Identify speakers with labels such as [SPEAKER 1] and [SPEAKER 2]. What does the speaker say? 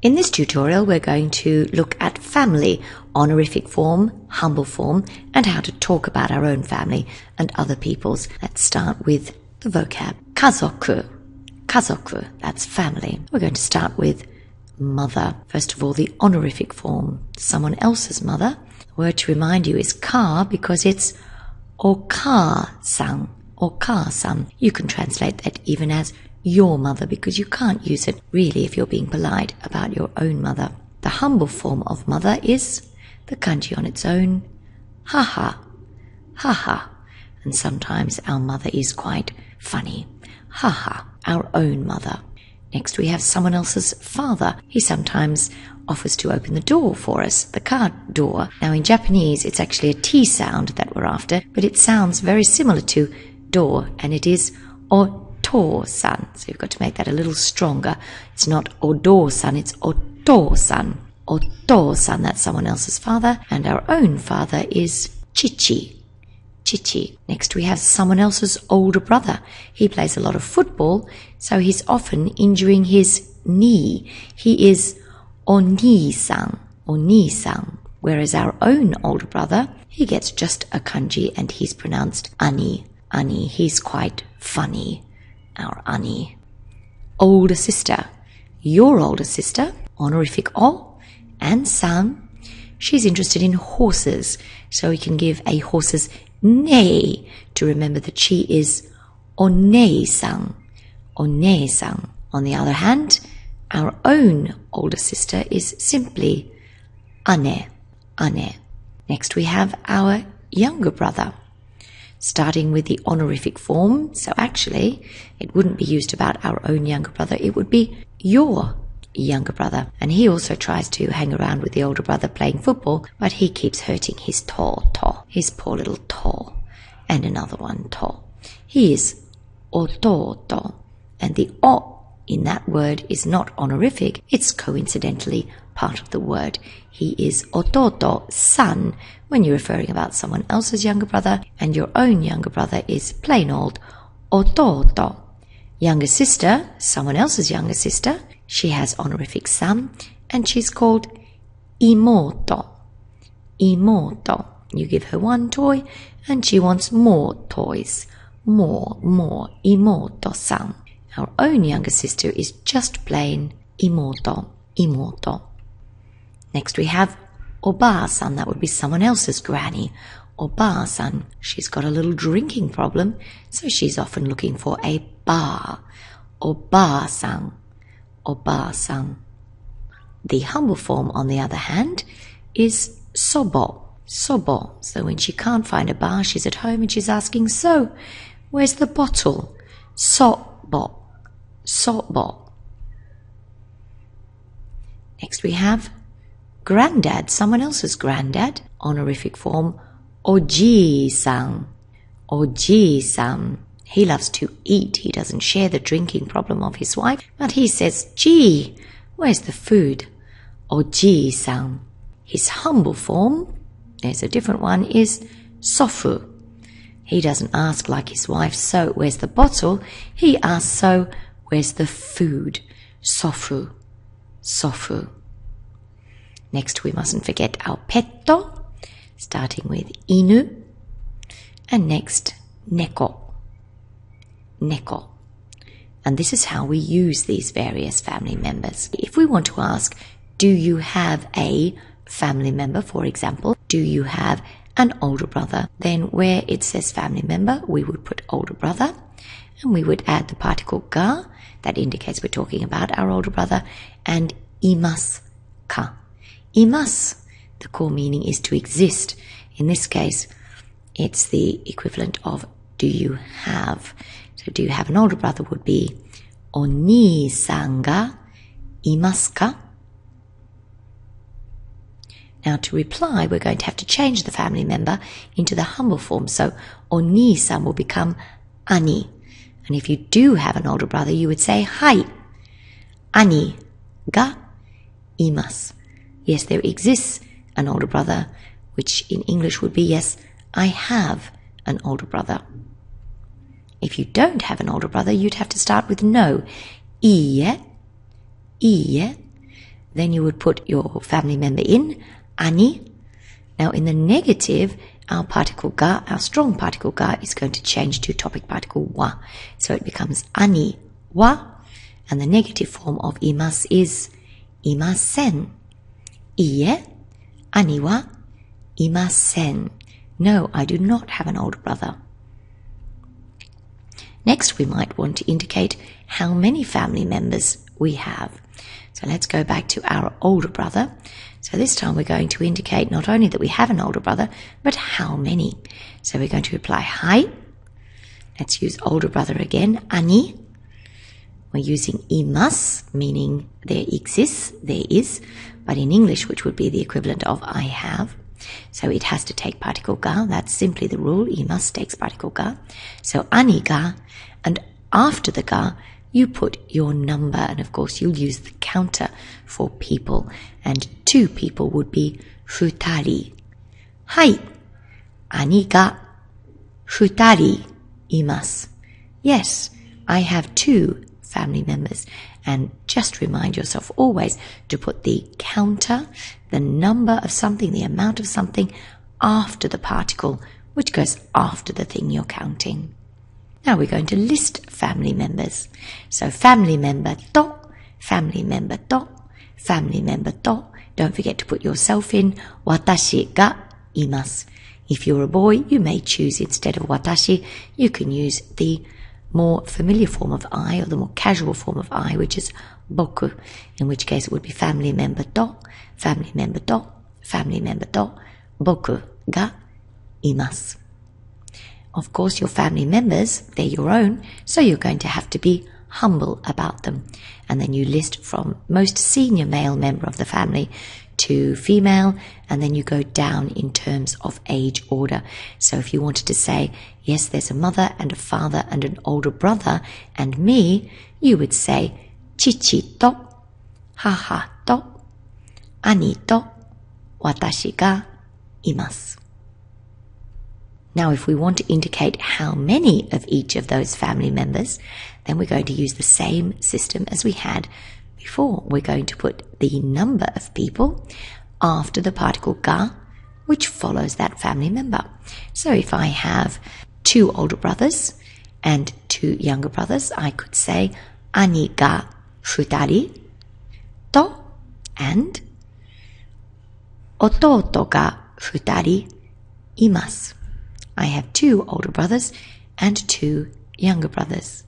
[SPEAKER 1] In this tutorial, we're going to look at family, honorific form, humble form, and how to talk about our own family and other people's. Let's start with the vocab. Kazoku. Kazoku, that's family. We're going to start with mother. First of all, the honorific form, someone else's mother. The word to remind you is ka because it's oka-san. Oka-san. You can translate that even as your mother because you can't use it really if you're being polite about your own mother. The humble form of mother is the kanji on its own, haha, haha. And sometimes our mother is quite funny, haha, our own mother. Next we have someone else's father. He sometimes offers to open the door for us, the car door. Now in Japanese it's actually a T sound that we're after, but it sounds very similar to door, and it is oto-san. So you've got to make that a little stronger. It's not odo-san, it's oto-san. Oto-san, that's someone else's father, and our own father is chichi. Chichi. Next we have someone else's older brother. He plays a lot of football, so he's often injuring his knee. He is oni-san, oni-san. Whereas our own older brother, he gets just a kanji and he's pronounced ani. Ani, he's quite funny, our ani. Older sister. Your older sister, honorific o and san. She's interested in horses, so we can give a horse's neigh to remember that she is onei-san, onei-san. On the other hand, our own older sister is simply ane, ane. Next we have our younger brother. Starting with the honorific form, so actually it wouldn't be used about our own younger brother, it would be your younger brother. And he also tries to hang around with the older brother playing football, but he keeps hurting his toe, his poor little toe. And another one, toe. He is ototo, and the o in that word is not honorific, it's coincidentally part of the word. He is ototo-san when you're referring about someone else's younger brother, and your own younger brother is plain old ototo. Younger sister, someone else's younger sister, she has honorific san, and she's called imoto. Imoto. You give her one toy, and she wants more toys. More, imoto-san. Our own younger sister is just plain imoto, imoto. Next we have oba-san, that would be someone else's granny. Oba-san, she's got a little drinking problem, so she's often looking for a bar. Oba-san, oba-san. The humble form, on the other hand, is sobo, sobo. So when she can't find a bar, she's at home and she's asking, so, where's the bottle? Sobo, sobo. Next we have granddad, someone else's granddad, honorific form, oji-san, oji-san. He loves to eat, he doesn't share the drinking problem of his wife, but he says, gee, where's the food? Oji-san. His humble form, there's a different one, is sofu. He doesn't ask like his wife, so where's the bottle? He asks, so where's the food? Sofu, sofu. Next, we mustn't forget our petto, starting with inu, and next, neko, neko. And this is how we use these various family members. If we want to ask, do you have a family member, for example, do you have an older brother, then where it says family member, we would put older brother, and we would add the particle ga, that indicates we're talking about our older brother, and imasu ka. Imasu, the core meaning is to exist. In this case, it's the equivalent of do you have. So do you have an older brother would be oni-san ga imasu ka? Now to reply, we're going to have to change the family member into the humble form. So oni-san will become ani. And if you do have an older brother, you would say, hai, ani ga imasu. Yes, there exists an older brother, which in English would be, yes, I have an older brother. If you don't have an older brother, you'd have to start with no. Iie, iie. then you would put your family member in, ani. Now in the negative, our particle ga, our strong particle ga, is going to change to topic particle wa. So it becomes ani wa, and the negative form of imasu is imasen. Iie, ani wa imasen. No, I do not have an older brother. Next, we might want to indicate how many family members we have. So let's go back to our older brother. So this time we're going to indicate not only that we have an older brother, but how many. So we're going to reply hai. Let's use older brother again, ani. We're using imasu, meaning there exists, there is, but in English, which would be the equivalent of I have. So it has to take particle ga. That's simply the rule. Imasu takes particle ga. So ani ga, and after the ga, you put your number, and of course you'll use the counter for people, and 2 people would be futari. Hai, ani ga futari imasu. Yes, I have 2 family members. And just remind yourself always to put the counter, the number of something, the amount of something, after the particle, which goes after the thing you're counting. Now we're going to list family members. So family member to, family member to, family member to. Don't forget to put yourself in. Watashi ga imasu. If you're a boy, you may choose instead of watashi, you can use the more familiar form of I, or the more casual form of I, which is boku, in which case it would be family member to, family member to, family member to, boku ga imasu. Of course, your family members, they're your own, so you're going to have to be humble about them. And then you list from most senior male member of the family to female, and then you go down in terms of age order. So if you wanted to say, yes, there's a mother and a father and an older brother and me, you would say chichi to, haha to, ani to, watashi ga imasu. Now, if we want to indicate how many of each of those family members, then we're going to use the same system as we had before. We're going to put the number of people after the particle ga, which follows that family member. So if I have 2 older brothers and 2 younger brothers, I could say ani ga futari to, and ototo ga futari imasu. I have 2 older brothers and 2 younger brothers.